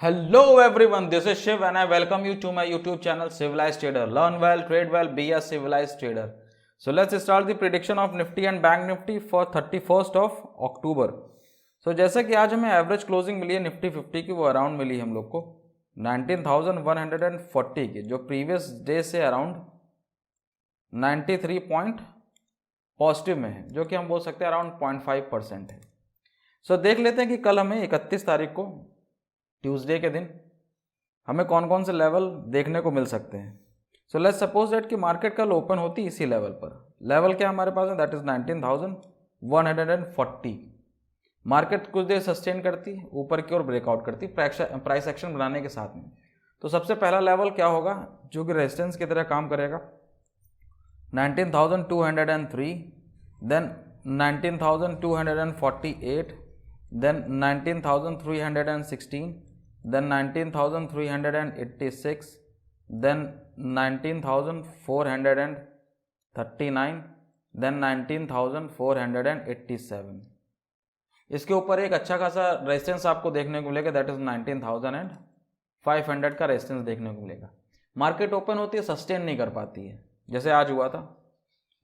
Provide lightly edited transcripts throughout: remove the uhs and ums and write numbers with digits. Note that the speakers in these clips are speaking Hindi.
Hello everyone, this is Shiv and I welcome you to my YouTube channel Civilized Trader. Learn well, trade well, be a civilized trader. So let's start the prediction of Nifty and Bank Nifty for 31st of October. So जैसा कि आज हमें एवरेज क्लोजिंग मिली है निफ्टी 50 की, वो अराउंड मिली हम लोग को 19,140 की, जो प्रीवियस डे से अराउंड 93 पॉइंट पॉजिटिव में है, जो कि हम बोल सकते हैं अराउंड 0.5% है. सो देख लेते हैं कि कल हमें 31 तारीख को ट्यूसडे के दिन हमें कौन कौन से लेवल देखने को मिल सकते हैं. सो लेट्स सपोज दैट कि मार्केट कल ओपन होती इसी लेवल पर. लेवल क्या हमारे पास है, दैट इज 19,140. मार्केट कुछ देर सस्टेन करती, ऊपर की ओर ब्रेकआउट करती प्राइस एक्शन बनाने के साथ में. तो सबसे पहला लेवल क्या होगा जो कि रेजिस्टेंस की तरह काम करेगा, 19,203, then 19,248, then 19,316, then 19,386, then 19,439, then 19,487. इसके ऊपर एक अच्छा खासा रेजिस्टेंस आपको देखने को मिलेगा, दैट इज 19,500 का रेजिस्टेंस देखने को मिलेगा. मार्केट ओपन होती है, सस्टेन नहीं कर पाती है, जैसे आज हुआ था.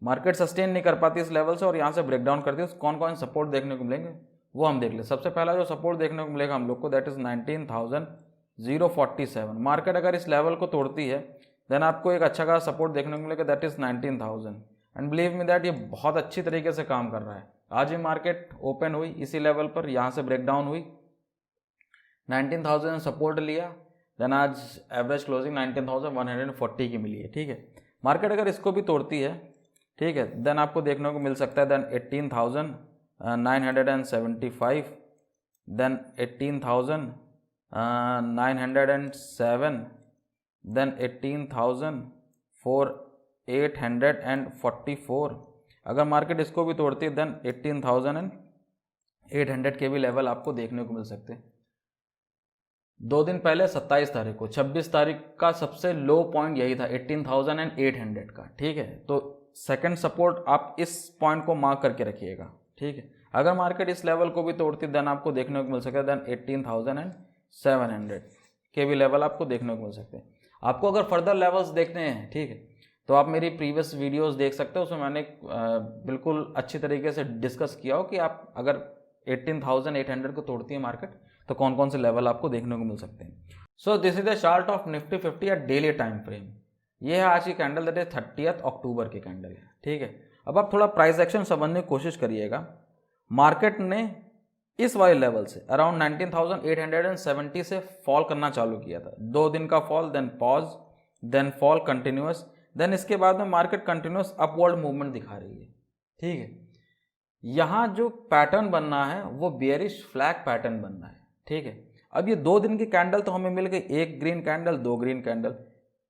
मार्केट सस्टेन नहीं कर पाती इस लेवल से और यहाँ से ब्रेकडाउन करती है. कौन कौन सपोर्ट देखने को मिलेंगे वो हम देख ले. सबसे पहला जो सपोर्ट देखने को मिलेगा हम लोग को, दैट इज 19,047. मार्केट अगर इस लेवल को तोड़ती है देन आपको एक अच्छा खासा सपोर्ट देखने को मिलेगा, that is 19,000. And believe me that ये बहुत अच्छी तरीके से काम कर रहा है. आज भी मार्केट ओपन हुई इसी लेवल पर, यहाँ से ब्रेकडाउन हुई, 19,000 सपोर्ट लिया, देन आज एवरेज क्लोजिंग 19,140 की मिली है. ठीक है, मार्केट अगर इसको भी तोड़ती है, ठीक है, देन आपको देखने को मिल सकता है देन 18,975, then 18,907, then 18,844. अगर मार्केट इसको भी तोड़ती है देन 18,800 के भी लेवल आपको देखने को मिल सकते हैं. 2 दिन पहले 27 तारीख को 26 तारीख का सबसे लो पॉइंट यही था 18,800 का. ठीक है, तो सेकंड सपोर्ट आप इस पॉइंट को मार्क करके रखिएगा. ठीक है, अगर मार्केट इस लेवल को भी तोड़ती देन आपको देखने को मिल सकता है देन 18,700 के भी लेवल आपको देखने को मिल सकते हैं. आपको अगर फर्दर लेवल्स देखने हैं, ठीक है, तो आप मेरी प्रीवियस वीडियोस देख सकते हो. उसमें मैंने बिल्कुल अच्छी तरीके से डिस्कस किया हो कि आप अगर 18,800 को तोड़ती है मार्केट तो कौन कौन से लेवल आपको देखने को मिल सकते हैं. सो this is the chart of Nifty 50 या डेली टाइम फ्रेम. ये है आज की कैंडल, दैट इज 30 अक्टूबर की कैंडल है. ठीक है, अब आप थोड़ा प्राइस एक्शन समझने की कोशिश करिएगा. मार्केट ने इस वाले लेवल से अराउंड 19,870 से फॉल करना चालू किया था. 2 दिन का fall, then pause, then fall continuous, then इसके बाद में मार्केट कंटिन्यूअस अपवर्ड मूवमेंट दिखा रही है. ठीक है, यहाँ जो पैटर्न बनना है वो बेयरिश फ्लैग पैटर्न बनना है. ठीक है, अब ये 2 दिन की कैंडल तो हमें मिल गई, 1 ग्रीन कैंडल, 2 ग्रीन कैंडल.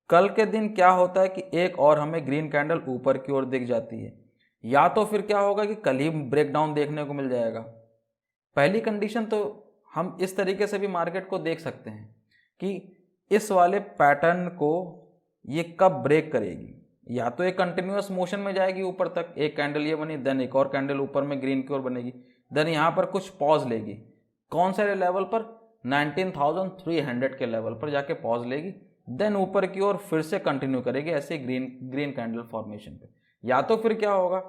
कल के दिन क्या होता है कि एक और हमें ग्रीन कैंडल ऊपर की ओर दिख जाती है, या तो फिर क्या होगा कि कल ही ब्रेकडाउन देखने को मिल जाएगा. पहली कंडीशन तो हम इस तरीके से भी मार्केट को देख सकते हैं कि इस वाले पैटर्न को ये कब ब्रेक करेगी. या तो एक कंटिन्यूअस मोशन में जाएगी ऊपर तक, एक कैंडल ये बनी, देन एक और कैंडल ऊपर में ग्रीन की ओर बनेगी, देन यहाँ पर कुछ पॉज लेगी. कौन से लेवल पर, 19,300 के लेवल पर जाके पॉज लेगी, देन ऊपर की ओर फिर से कंटिन्यू करेगी ऐसे ग्रीन कैंडल फॉर्मेशन पे. या तो फिर क्या होगा,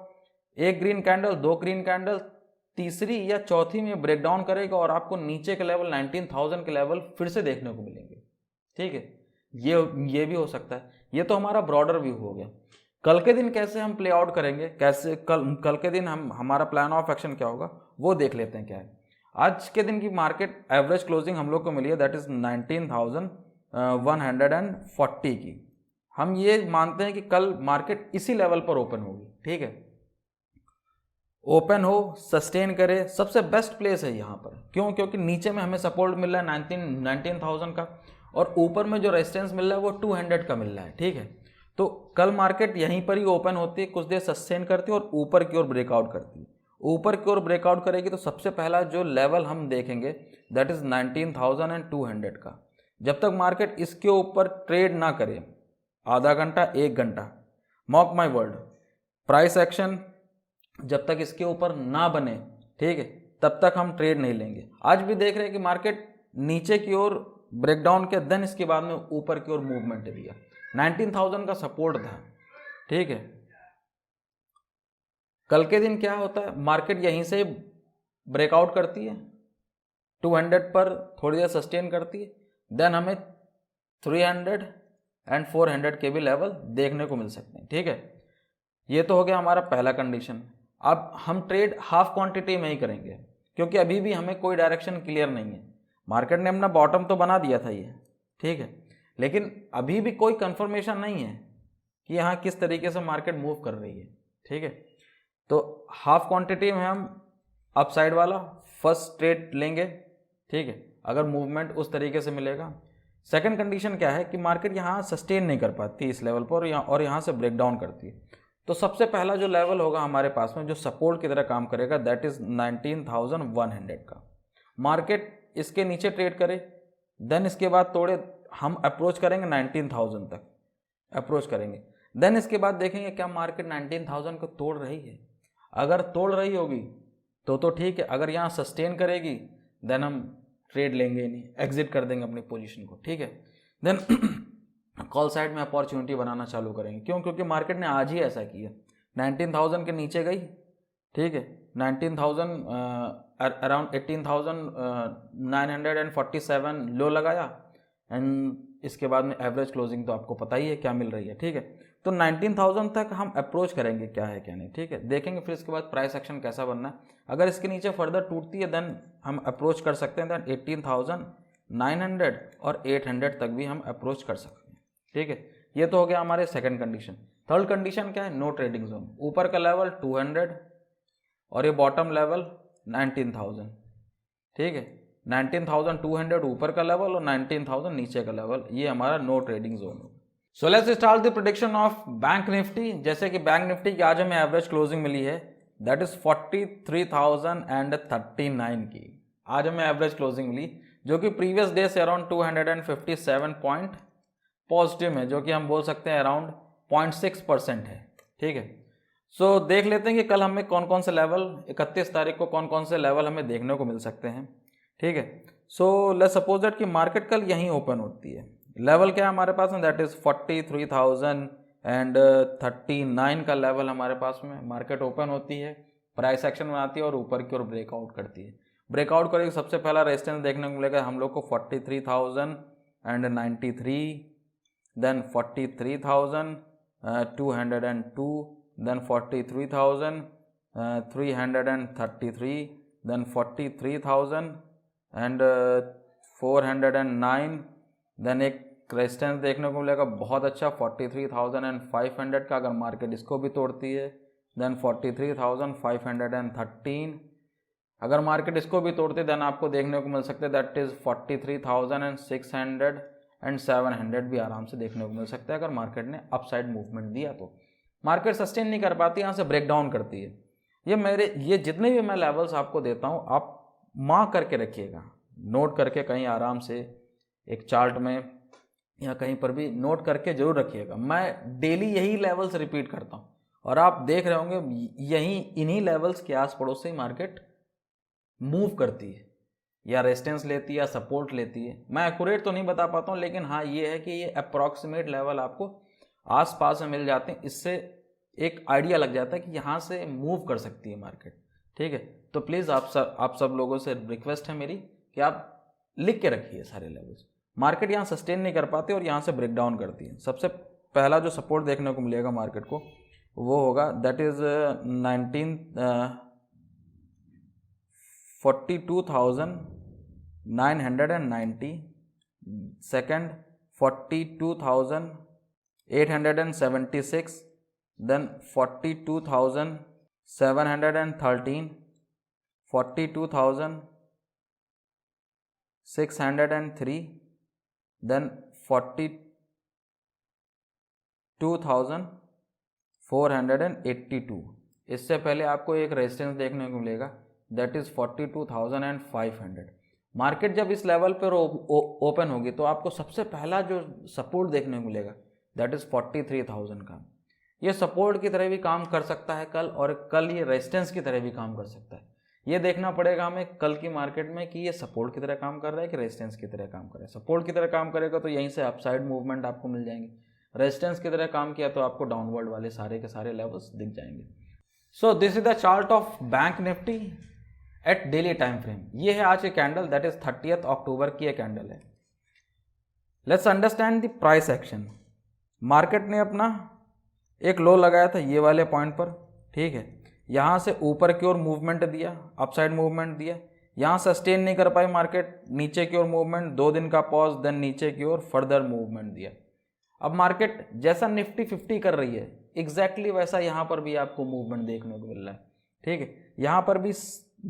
1 ग्रीन कैंडल, 2 ग्रीन कैंडल, तीसरी या चौथी में ब्रेकडाउन करेगा और आपको नीचे के लेवल 19,000 के लेवल फिर से देखने को मिलेंगे. ठीक है, ये भी हो सकता है. ये तो हमारा ब्रॉडर व्यू हो गया. कल के दिन कैसे हम प्ले आउट करेंगे, कैसे कल के दिन हमारा प्लान ऑफ एक्शन क्या होगा वो देख लेते हैं. क्या है आज के दिन की मार्केट एवरेज क्लोजिंग हम लोग को मिली है, दैट इज 19,140 की. हम ये मानते हैं कि कल मार्केट इसी लेवल पर ओपन होगी. ठीक है, ओपन हो, सस्टेन करे, सबसे बेस्ट प्लेस है यहाँ पर. क्यों? क्योंकि नीचे में हमें सपोर्ट मिल रहा है 19,000 का और ऊपर में जो रेजिस्टेंस मिल रहा है वो 200 का मिल रहा है. ठीक है, तो कल मार्केट यहीं पर ही ओपन होती है, कुछ देर सस्टेन करती है और ऊपर की ओर ब्रेकआउट करती है. ऊपर की ओर ब्रेकआउट करेगी तो सबसे पहला जो लेवल हम देखेंगे दैट इज 19,200 का. जब तक मार्केट इसके ऊपर ट्रेड ना करे, आधा घंटा 1 घंटा, mock my word, price action जब तक इसके ऊपर ना बने, ठीक है, तब तक हम ट्रेड नहीं लेंगे. आज भी देख रहे हैं कि मार्केट नीचे की ओर ब्रेकडाउन के देन इसके बाद में ऊपर की ओर मूवमेंट दिया। 19,000 का सपोर्ट था, ठीक है। कल के दिन क्या होता है, मार्केट यहीं से ब्रेकआउट करती है, 200 पर थोड़ी देर सस्टेन करती है, देन हमें 300 एंड 400 के भी लेवल देखने को मिल सकते हैं, ठीक है। ये तो हो गया हमारा पहला कंडीशन। अब हम ट्रेड हाफ क्वांटिटी में ही करेंगे, क्योंकि अभी भी हमें कोई डायरेक्शन क्लियर नहीं है। मार्केट ने अपना बॉटम तो बना दिया था ये, ठीक है, लेकिन अभी भी कोई कंफर्मेशन नहीं है कि यहाँ किस तरीके से मार्केट मूव कर रही है, ठीक है। तो हाफ क्वांटिटी में हम अपसाइड वाला फर्स्ट ट्रेड लेंगे, ठीक है, अगर मूवमेंट उस तरीके से मिलेगा। सेकंड कंडीशन क्या है कि मार्केट यहाँ सस्टेन नहीं कर पाती इस लेवल पर और यहाँ से ब्रेकडाउन करती है, तो सबसे पहला जो लेवल होगा हमारे पास में जो सपोर्ट की तरह काम करेगा दैट इज 19,100 का। मार्केट इसके नीचे ट्रेड करे, देन इसके बाद तोड़े, हम अप्रोच करेंगे 19,000 तक अप्रोच करेंगे, देन इसके बाद देखेंगे क्या मार्केट 19,000 को तोड़ रही है। अगर तोड़ रही होगी तो ठीक है, अगर यहाँ सस्टेन करेगी देन हम ट्रेड लेंगे नहीं, एग्जिट कर देंगे अपनी पोजीशन को, ठीक है। देन कॉल साइड में अपॉर्चुनिटी बनाना चालू करेंगे। क्यों? क्योंकि मार्केट ने आज ही ऐसा किया, 19,000 के नीचे गई, ठीक है, 19,000 अराउंड 18,947 लो लगाया एंड इसके बाद में एवरेज क्लोजिंग तो आपको पता ही है क्या मिल रही है, ठीक है। तो 19,000 तक हम अप्रोच करेंगे क्या है क्या नहीं, ठीक है, देखेंगे फिर इसके बाद प्राइस एक्शन कैसा बनना है। अगर इसके नीचे फर्दर टूटती है देन हम अप्रोच कर सकते हैं, देन 18,900 और 800 तक भी हम अप्रोच कर सकते हैं, ठीक है। ये तो हो गया हमारे सेकंड कंडीशन। थर्ड कंडीशन क्या है? No trading zone. ऊपर का लेवल 200 और ये बॉटम लेवल 19,000, ठीक है, 19,200 ऊपर का लेवल और 19,000 नीचे का लेवल, ये हमारा नो ट्रेडिंग जोन होगा। So let's start the prediction of Bank Nifty. जैसे कि बैंक निफ्टी की आज हमें एवरेज क्लोजिंग मिली है दैट इज 43,039 की। आज हमें एवरेज क्लोजिंग मिली जो कि प्रीवियस डे से अराउंड 257 पॉइंट पॉजिटिव है, जो कि हम बोल सकते हैं अराउंड 0.6% है, ठीक है। सो देख लेते हैं कि कल हमें कौन कौन से लेवल, 31 तारीख को कौन कौन से लेवल हमें देखने को मिल सकते हैं, ठीक है। सो लेट्स सपोज दैट कि मार्केट कल यहीं ओपन होती है। लेवल क्या है हमारे पास में? दैट इज 43,039 का लेवल हमारे पास में मार्केट ओपन होती है, प्राइस एक्शन बनाती है और ऊपर की ओर ब्रेकआउट करती है। ब्रेकआउट करेगी, सबसे पहला रेजिस्टेंस देखने को मिलेगा हम लोग को 43,093, देन 43,202, then 43,333, then 43,409, then एक रेजिस्टेंस देखने को मिलेगा बहुत अच्छा 43,500 का, अगर मार्केट इसको भी तोड़ती है, then 43,513, अगर मार्केट इसको भी तोड़ती है देन आपको देखने को मिल सकता है दैट इज 43,600 एंड 700 भी आराम से देखने को मिल सकता है अगर मार्केट ने अपसाइड मूवमेंट दिया तो। मार्केट सस्टेन नहीं कर पाती, यहाँ से ब्रेकडाउन करती है। ये जितने भी मैं लेवल्स आपको देता हूँ आप मार्क करके रखिएगा, नोट करके कहीं आराम से एक चार्ट में या कहीं पर भी नोट करके जरूर रखिएगा। मैं डेली यही लेवल्स रिपीट करता हूँ और आप देख रहे होंगे इन्हीं लेवल्स के आस पड़ोस से ही मार्केट मूव करती है, या रेजिस्टेंस लेती है या सपोर्ट लेती है। मैं एक्यूरेट तो नहीं बता पाता हूँ, लेकिन हाँ ये है कि ये अप्रॉक्सीमेट लेवल आपको आसपास में मिल जाते हैं, इससे एक आइडिया लग जाता है कि यहाँ से मूव कर सकती है मार्केट, ठीक है। तो प्लीज़ आप सब लोगों से रिक्वेस्ट है मेरी कि आप लिख के रखिए सारे लेवल्स। मार्केट यहाँ सस्टेन नहीं कर पाती और यहाँ से ब्रेकडाउन करती है। सबसे पहला जो सपोर्ट देखने को मिलेगा मार्केट को वो होगा that is 42,990, second 42,876, then 42,713, 42,603, then 42,482। इससे पहले आपको एक रेजिस्टेंस देखने को मिलेगा दैट इज 42,500। मार्केट जब इस लेवल पर ओपन होगी तो आपको सबसे पहला जो सपोर्ट देखने को मिलेगा दैट इज 43,000 का। ये सपोर्ट की तरह भी काम कर सकता है कल, और कल ये रेजिस्टेंस की तरह भी काम कर सकता है। ये देखना पड़ेगा हमें कल की मार्केट में कि ये सपोर्ट की तरह काम कर रहा है कि रेजिस्टेंस की तरह काम कर रहा है। सपोर्ट की तरह काम करेगा तो यहीं से अपसाइड मूवमेंट आपको मिल जाएंगे, रेजिस्टेंस की तरह काम किया तो आपको डाउनवर्ड वाले सारे के सारे लेवल्स दिख जाएंगे। So this is the chart of Bank Nifty at daily time frame. ये है आज की कैंडल, दैट इज 30 अक्टूबर की ये कैंडल है। Let's understand the price action. Market ने अपना एक लो लगाया था ये वाले पॉइंट पर, ठीक है, यहाँ से ऊपर की ओर मूवमेंट दिया, अपसाइड मूवमेंट दिया, यहाँ सस्टेन नहीं कर पाई मार्केट, नीचे की ओर मूवमेंट, 2 दिन का पॉज, देन नीचे की ओर फर्दर मूवमेंट दिया। अब मार्केट जैसा निफ्टी 50 कर रही है एग्जैक्टली वैसा यहाँ पर भी आपको मूवमेंट देखने को मिल रहा है, ठीक है। यहाँ पर भी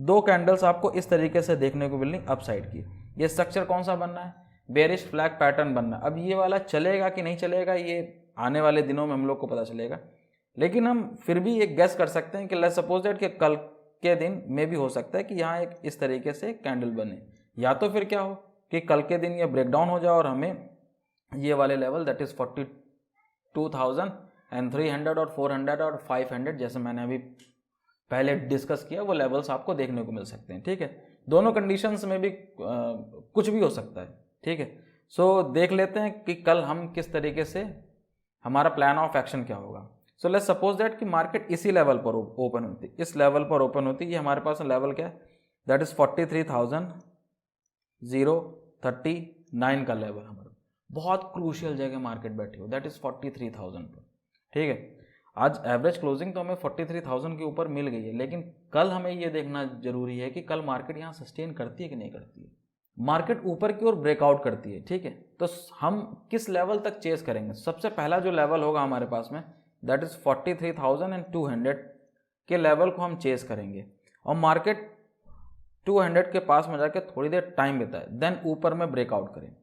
2 कैंडल्स आपको इस तरीके से देखने को मिलनी अपसाइड की। ये स्ट्रक्चर कौन सा बनना है, बेरिश फ्लैग पैटर्न बनना। अब ये वाला चलेगा कि नहीं चलेगा ये आने वाले दिनों में हम लोग को पता चलेगा, लेकिन हम फिर भी एक गेस कर सकते हैं कि लेट्स सपोज दैट कि कल के दिन में भी हो सकता है कि यहाँ एक इस तरीके से कैंडल बने, या तो फिर क्या हो कि कल के दिन ये ब्रेकडाउन हो जाए और हमें ये वाले लेवल दैट इज 42,300 और 400 और 500 जैसे मैंने अभी पहले डिस्कस किया वो लेवल्स आपको देखने को मिल सकते हैं, ठीक है। दोनों कंडीशंस में भी कुछ भी हो सकता है, ठीक है। सो देख लेते हैं कि कल हम किस तरीके से, हमारा प्लान ऑफ एक्शन क्या होगा। सो लेट्स सपोज दैट कि मार्केट इसी लेवल पर ओपन होती, इस लेवल पर ओपन होती, ये हमारे पास लेवल क्या है, दैट इज 43,039 का लेवल हमारा, बहुत क्रूशियल जगह मार्केट बैठी हो, दैट इज 43,000 पर, ठीक है। आज एवरेज क्लोजिंग तो हमें 43,000 के ऊपर मिल गई है, लेकिन कल हमें ये देखना जरूरी है कि कल मार्केट यहाँ सस्टेन करती है कि नहीं करती है। मार्केट ऊपर की ओर ब्रेकआउट करती है, ठीक है, तो हम किस लेवल तक चेस करेंगे। सबसे पहला जो लेवल होगा हमारे पास में दैट इज 43,200 के लेवल को हम चेस करेंगे, और मार्केट 200 के पास में जाके थोड़ी देर टाइम बिताए, देन ऊपर में ब्रेकआउट करें,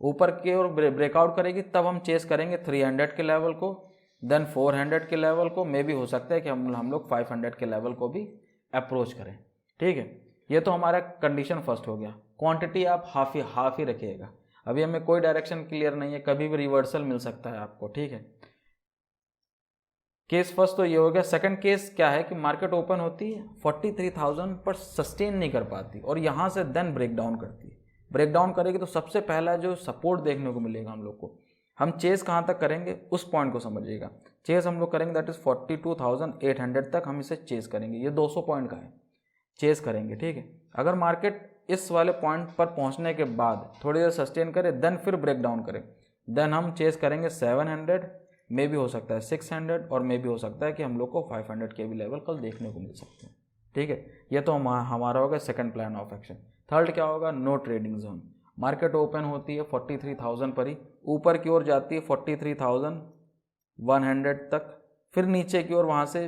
ऊपर की ओर ब्रेकआउट करेगी तब हम चेस करेंगे 300 के लेवल को, देन 400 के लेवल को, मे भी हो सकता है कि हम लोग 500 के लेवल को भी अप्रोच करें, ठीक है। ये तो हमारा कंडीशन फर्स्ट हो गया। क्वांटिटी आप हाफ ही रखिएगा, अभी हमें कोई डायरेक्शन क्लियर नहीं है, कभी भी रिवर्सल मिल सकता है आपको, ठीक है। केस फर्स्ट तो ये हो गया। सेकंड केस क्या है कि मार्केट ओपन होती है 43,000 पर सस्टेन नहीं कर पाती और यहाँ से देन ब्रेकडाउन करती है। ब्रेकडाउन करेगी तो सबसे पहला जो सपोर्ट देखने को मिलेगा हम लोग को, हम चेस कहाँ तक करेंगे उस पॉइंट को समझिएगा। चेस हम लोग करेंगे दैट इज 42,800 तक हम इसे चेस करेंगे, ये 200 पॉइंट का है, चेस करेंगे, ठीक है। अगर मार्केट इस वाले पॉइंट पर पहुंचने के बाद थोड़ी देर सस्टेन करे देन फिर ब्रेकडाउन करे, देन हम चेस करेंगे 700, मे भी हो सकता है 600 और मे भी हो सकता है कि हम लोग को 500 के भी लेवल कल देखने को मिल सकते हैं, ठीक है। ये तो हमारा होगा second plan of action. Third क्या होगा, no trading zone. Market open होती है 43,000 पर ही, ऊपर की ओर जाती है 43,100 तक, फिर नीचे की ओर वहाँ से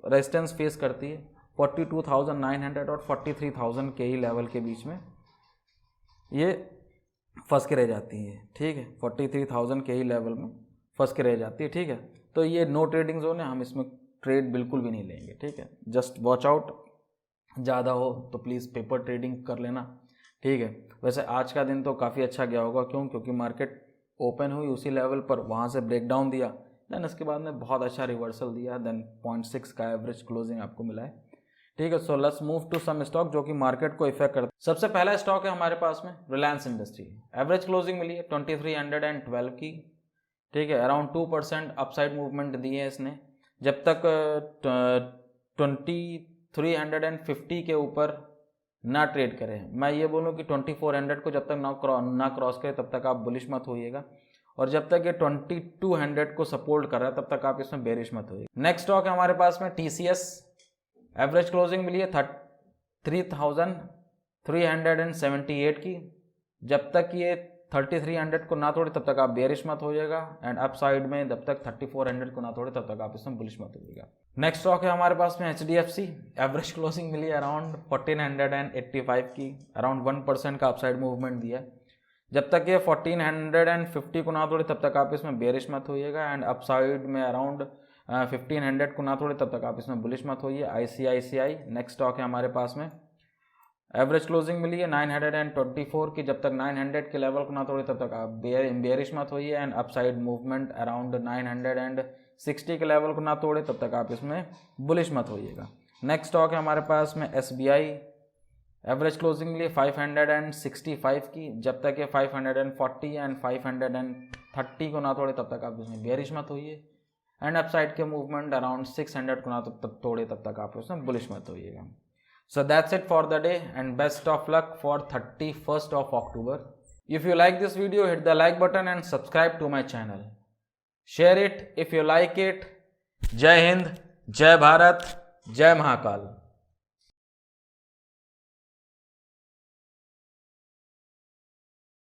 रेजिस्टेंस फेस करती है 42,900 और 43,000 के ही लेवल के बीच में ये फंस के रह जाती है, ठीक है। 43,000 के ही लेवल में फंस के रह जाती है, ठीक है। तो ये नो ट्रेडिंग जोन है, हम इसमें ट्रेड बिल्कुल भी नहीं लेंगे, ठीक है। जस्ट वॉच आउट, ज़्यादा हो तो प्लीज़ पेपर ट्रेडिंग कर लेना, ठीक है। वैसे आज का दिन तो काफ़ी अच्छा गया होगा, क्योंकि मार्केट ओपन हुई उसी लेवल पर, वहाँ से ब्रेकडाउन दिया, देन इसके बाद में बहुत अच्छा रिवर्सल दिया, देन 0.6 का एवरेज क्लोजिंग आपको मिला है, ठीक है। So let's move to some stock जो कि मार्केट को इफेक्ट करता है। सबसे पहला स्टॉक है हमारे पास में रिलायंस इंडस्ट्री। एवरेज क्लोजिंग मिली है 2312 की, ठीक है। अराउंड 2% अपसाइड मूवमेंट दी है इसने। जब तक 2350 के ऊपर ना ट्रेड करें, मैं ये बोलूँ कि 2400 को जब तक ना क्रॉस करे तब तक आप बुलिश मत होइएगा, और जब तक ये 2200 को सपोर्ट कर रहा है तब तक आप इसमें बेरिश मत होइएगा। नेक्स्ट स्टॉक है हमारे पास में TCS। एवरेज क्लोजिंग मिली है 3378 की। जब तक ये 3300 को ना तोड़े तब तक आप बेरिश मत होइएगा, एंड अप साइड में जब तक 3400 को ना तोड़े तब तक आप इसमें बुलिश मत होइएगा। नेक्स्ट स्टॉक है हमारे पास में HDFC। एवरेज क्लोजिंग मिली है अराउंड 1485 की, अराउंड 1% का अपसाइड मूवमेंट दिया। जब तक ये 1450 को ना तोड़े तब तक आप इसमें बेरिश मत होइएगा, एंड अप साइड में अराउंड 1500 को ना तोड़े तब तक आप इसमें बुलिश मत होइए। ICICI नेक्स्ट स्टॉक है हमारे पास में। एवरेज क्लोजिंग मिली है 924 की। जब तक 900 के लेवल को ना तोड़े तब तक आप बेरिश मत होइए, एंड अपसाइड मूवमेंट अराउंड 960 के लेवल को ना तोड़े तब तक आप इसमें बुलिश मत होइएगा। नेक्स्ट स्टॉक है हमारे पास में SBI, एवरेज क्लोजिंग लिए 565 की, जब तक ये 540 एंड 530 को ना तोड़े तब तक आप इसमें बेयरिश मत होइए, एंड अपसाइड के मूवमेंट अराउंड 600 को ना तब तोड़े तब तक आप उसमें बुलिश मत होइएगा। So that's it for the day and best of luck for 31st of October. If you like this video, hit the like button and subscribe to my channel. Share it if you like it. जय हिंद, जय भारत, जय महाकाल।